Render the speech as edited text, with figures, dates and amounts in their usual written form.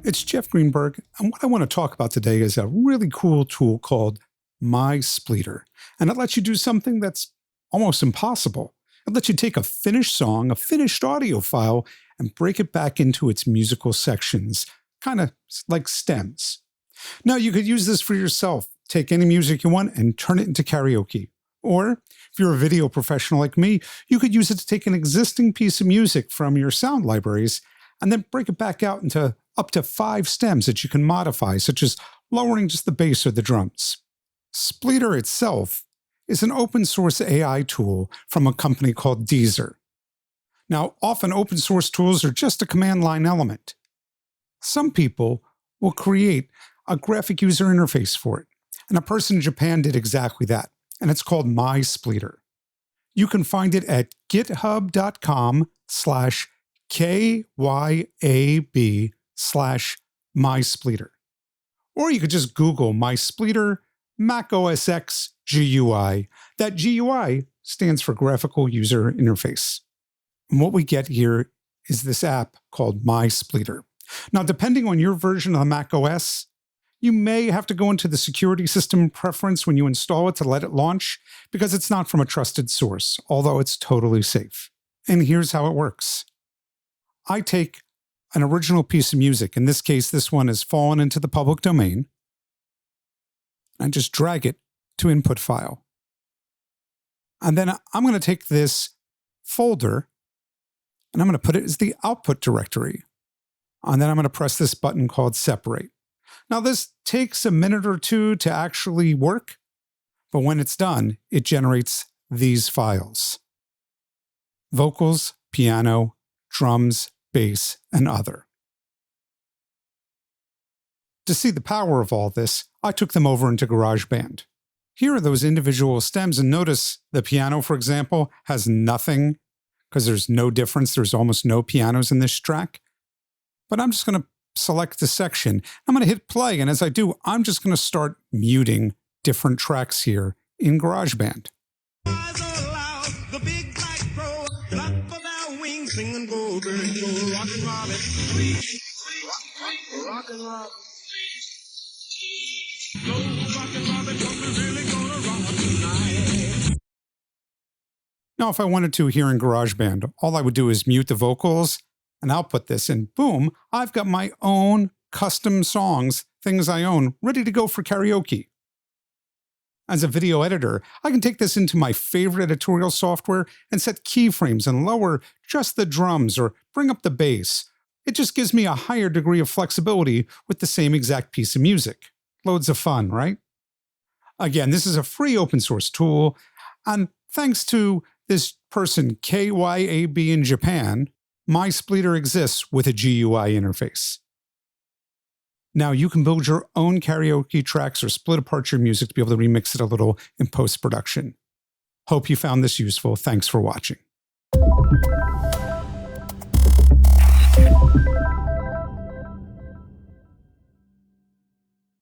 It's Jeff Greenberg, and what I want to talk about today is a really cool tool called Spleeter. And it lets you do something that's almost impossible. It lets you take a finished song, a finished audio file, and break it back into its musical sections, kind of like stems. Now, you could use this for yourself. Take any music you want and turn it into karaoke. Or, if you're a video professional like me, you could use it to take an existing piece of music from your sound libraries and then break it back out into up to 5 stems that you can modify, such as lowering just the bass or the drums. Spleeter itself is an open source AI tool from a company called Deezer. Now, often open source tools are just a command line element. Some people will create a graphic user interface for it, and a person in Japan did exactly that, and it's called Spleeter. You can find it at github.com/kyab/MySpleeter. Or you could just Google MySpleeter Mac OS X GUI. That GUI stands for Graphical User Interface. And what we get here is this app called MySpleeter. Now, depending on your version of the Mac OS, you may have to go into the security system preference when you install it to let it launch, because it's not from a trusted source, although it's totally safe. And here's how it works. I take an original piece of music. In this case, this one has fallen into the public domain. I just drag it to input file. And then I'm going to take this folder and I'm going to put it as the output directory. And then I'm going to press this button called separate. Now, this takes a minute or two to actually work, but when it's done, it generates these files: vocals, piano, drums, bass, and other. To see the power of all this, I took them over into GarageBand. Here are those individual stems, and notice the piano, for example, has nothing because there's no difference. There's almost no pianos in this track. But I'm just going to select the section. I'm going to hit play, and as I do, I'm just going to start muting different tracks here in GarageBand. Now, if I wanted to here in GarageBand, all I would do is mute the vocals and output this, and boom, I've got my own custom songs, things I own, ready to go for karaoke. As a video editor, I can take this into my favorite editorial software and set keyframes and lower just the drums or bring up the bass. It just gives me a higher degree of flexibility with the same exact piece of music. Loads of fun, right? Again, this is a free open source tool, and thanks to this person, KYAB in Japan, MySpleeter exists with a GUI interface. Now you can build your own karaoke tracks or split apart your music to be able to remix it a little in post-production. Hope you found this useful. Thanks for watching.